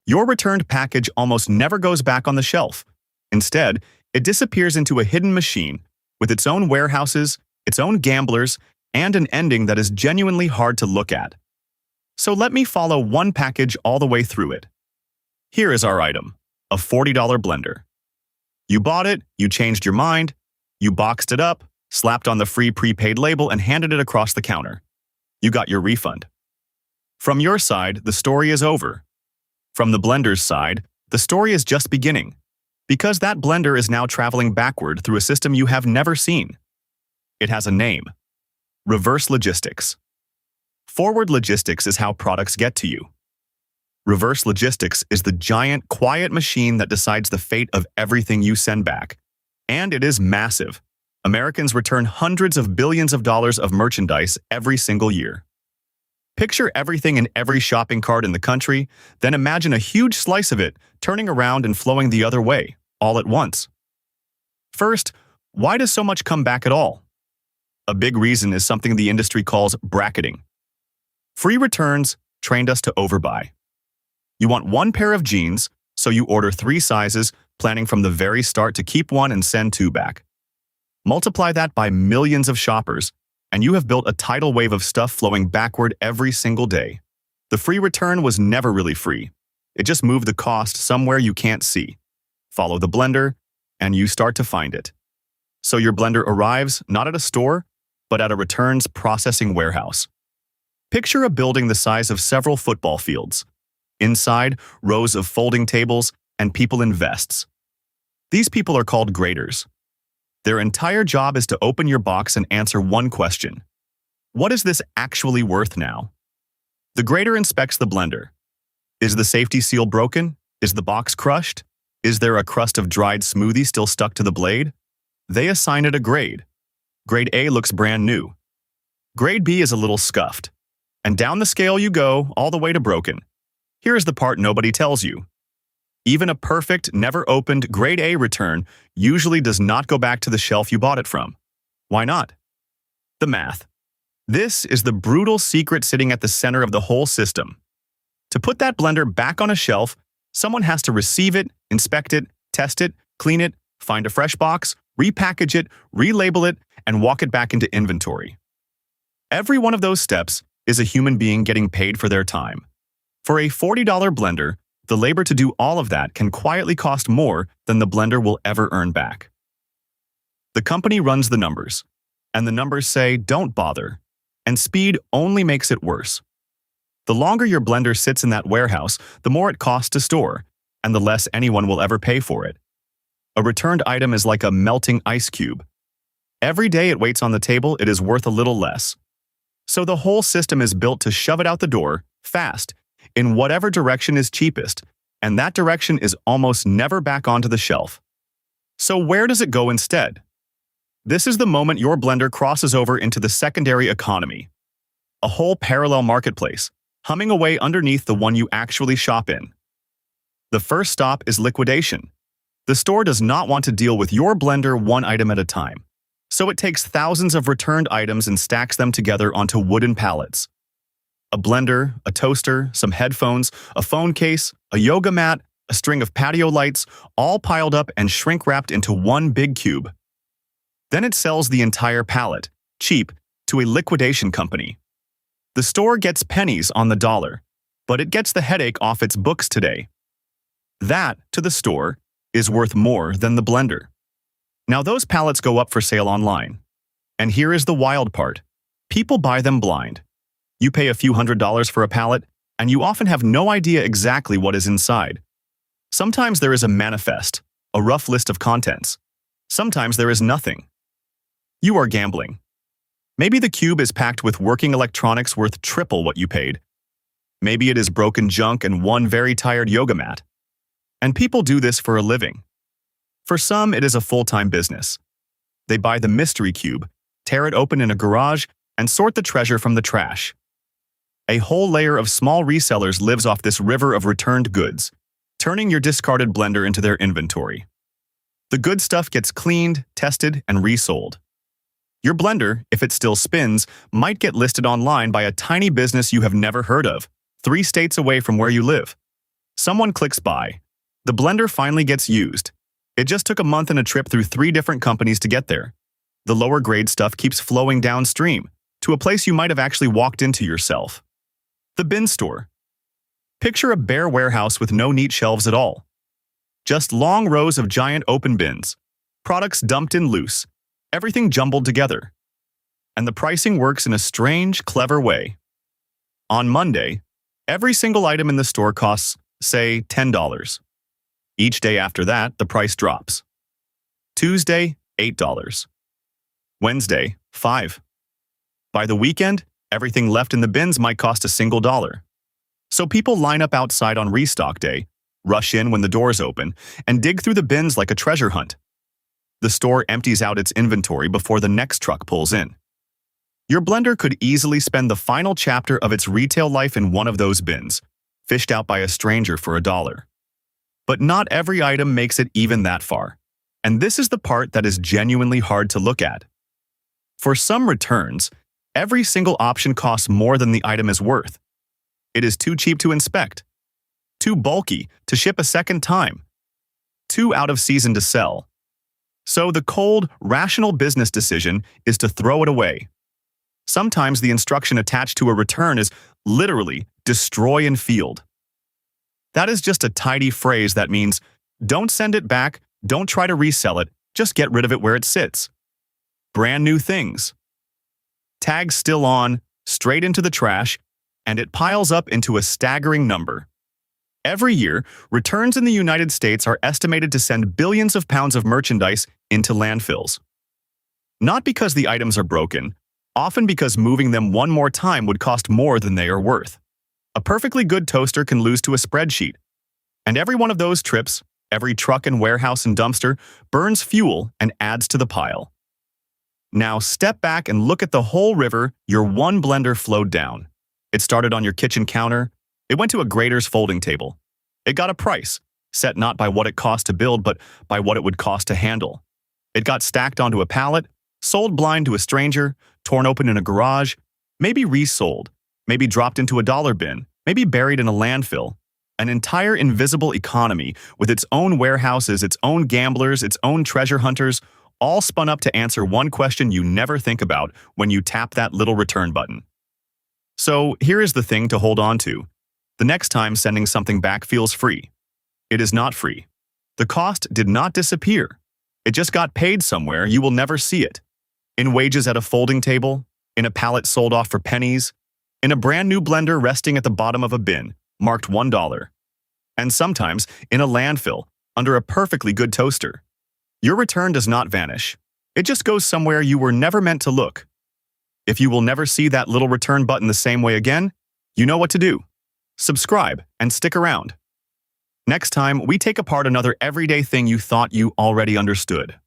Your returned package almost never goes back on the shelf. Instead, it disappears into a hidden machine with its own warehouses, its own gamblers, and an ending that is genuinely hard to look at. So let me follow one package all the way through it. Here is our item, a $40 blender. You bought it, you changed your mind, you boxed it up, slapped on the free prepaid label, and handed it across the counter. You got your refund. From your side, the story is over. From the blender's side, the story is just beginning, because that blender is now traveling backward through a system you have never seen. It has a name: reverse logistics. Forward logistics is how products get to you. Reverse logistics is the giant, quiet machine that decides the fate of everything you send back. And it is massive. Americans return hundreds of billions of dollars of merchandise every single year. Picture everything in every shopping cart in the country, then imagine a huge slice of it turning around and flowing the other way, all at once. First, why does so much come back at all? A big reason is something the industry calls bracketing. Free returns trained us to overbuy. You want one pair of jeans, so you order 3 sizes, planning from the very start to keep one and send 2 back. Multiply that by millions of shoppers, and you have built a tidal wave of stuff flowing backward every single day. The free return was never really free. It just moved the cost somewhere you can't see. Follow the blender, and you start to find it. So your blender arrives not at a store, but at a returns processing warehouse. Picture a building the size of several football fields. Inside, rows of folding tables and people in vests. These people are called graders. Their entire job is to open your box and answer one question: what is this actually worth now? The grader inspects the blender. Is the safety seal broken? Is the box crushed? Is there a crust of dried smoothie still stuck to the blade? They assign it a grade. Grade A looks brand new. Grade B is a little scuffed. And down the scale you go, all the way to broken. Here is the part nobody tells you. Even a perfect, never-opened Grade A return usually does not go back to the shelf you bought it from. Why not? The math. This is the brutal secret sitting at the center of the whole system. To put that blender back on a shelf, someone has to receive it, inspect it, test it, clean it, find a fresh box, repackage it, relabel it, and walk it back into inventory. Every one of those steps is a human being getting paid for their time. For a $40 blender, the labor to do all of that can quietly cost more than the blender will ever earn back. The company runs the numbers, and the numbers say don't bother, and speed only makes it worse. The longer your blender sits in that warehouse, the more it costs to store, and the less anyone will ever pay for it. A returned item is like a melting ice cube. Every day it waits on the table, it is worth a little less. So the whole system is built to shove it out the door, fast, in whatever direction is cheapest, and that direction is almost never back onto the shelf. So where does it go instead? This is the moment your blender crosses over into the secondary economy, a whole parallel marketplace, humming away underneath the one you actually shop in. The first stop is liquidation. The store does not want to deal with your blender one item at a time, so it takes thousands of returned items and stacks them together onto wooden pallets. A blender, a toaster, some headphones, a phone case, a yoga mat, a string of patio lights, all piled up and shrink-wrapped into one big cube. Then it sells the entire pallet, cheap, to a liquidation company. The store gets pennies on the dollar, but it gets the headache off its books today. That, to the store, is worth more than the blender. Now those pallets go up for sale online. And here is the wild part. People buy them blind. You pay a few $100s for a pallet, and you often have no idea exactly what is inside. Sometimes there is a manifest, a rough list of contents. Sometimes there is nothing. You are gambling. Maybe the cube is packed with working electronics worth triple what you paid. Maybe it is broken junk and one very tired yoga mat. And people do this for a living. For some, it is a full-time business. They buy the mystery cube, tear it open in a garage, and sort the treasure from the trash. A whole layer of small resellers lives off this river of returned goods, turning your discarded blender into their inventory. The good stuff gets cleaned, tested, and resold. Your blender, if it still spins, might get listed online by a tiny business you have never heard of, 3 states away from where you live. Someone clicks buy. The blender finally gets used. It just took a month and a trip through 3 different companies to get there. The lower grade stuff keeps flowing downstream to a place you might have actually walked into yourself. The bin store. Picture a bare warehouse with no neat shelves at all. Just long rows of giant open bins, products dumped in loose, everything jumbled together. And the pricing works in a strange, clever way. On Monday, every single item in the store costs, say, $10. Each day after that, the price drops. Tuesday, $8. Wednesday, $5. By the weekend, everything left in the bins might cost a single dollar. So people line up outside on restock day, rush in when the doors open, and dig through the bins like a treasure hunt. The store empties out its inventory before the next truck pulls in. Your blender could easily spend the final chapter of its retail life in one of those bins, fished out by a stranger for $1. But not every item makes it even that far. And this is the part that is genuinely hard to look at. For some returns, every single option costs more than the item is worth. It is too cheap to inspect, too bulky to ship a second time, too out of season to sell. So the cold, rational business decision is to throw it away. Sometimes the instruction attached to a return is literally destroy in field. That is just a tidy phrase that means don't send it back, don't try to resell it, just get rid of it where it sits. Brand new things. Tags still on, straight into the trash, and it piles up into a staggering number. Every year, returns in the United States are estimated to send billions of pounds of merchandise into landfills. Not because the items are broken, often because moving them one more time would cost more than they are worth. A perfectly good toaster can lose to a spreadsheet. And every one of those trips, every truck and warehouse and dumpster, burns fuel and adds to the pile. Now step back and look at the whole river your one blender flowed down. It started on your kitchen counter. It went to a grader's folding table. It got a price, set not by what it cost to build, but by what it would cost to handle. It got stacked onto a pallet, sold blind to a stranger, torn open in a garage, maybe resold, maybe dropped into a dollar bin, maybe buried in a landfill. An entire invisible economy with its own warehouses, its own gamblers, its own treasure hunters, all spun up to answer one question you never think about when you tap that little return button. So here is the thing to hold on to. The next time sending something back feels free. It is not free. The cost did not disappear. It just got paid somewhere you will never see it. In wages at a folding table, in a pallet sold off for pennies, in a brand new blender resting at the bottom of a bin, marked $1. And sometimes in a landfill, under a perfectly good toaster. Your return does not vanish. It just goes somewhere you were never meant to look. If you will never see that little return button the same way again, you know what to do. Subscribe and stick around. Next time, we take apart another everyday thing you thought you already understood.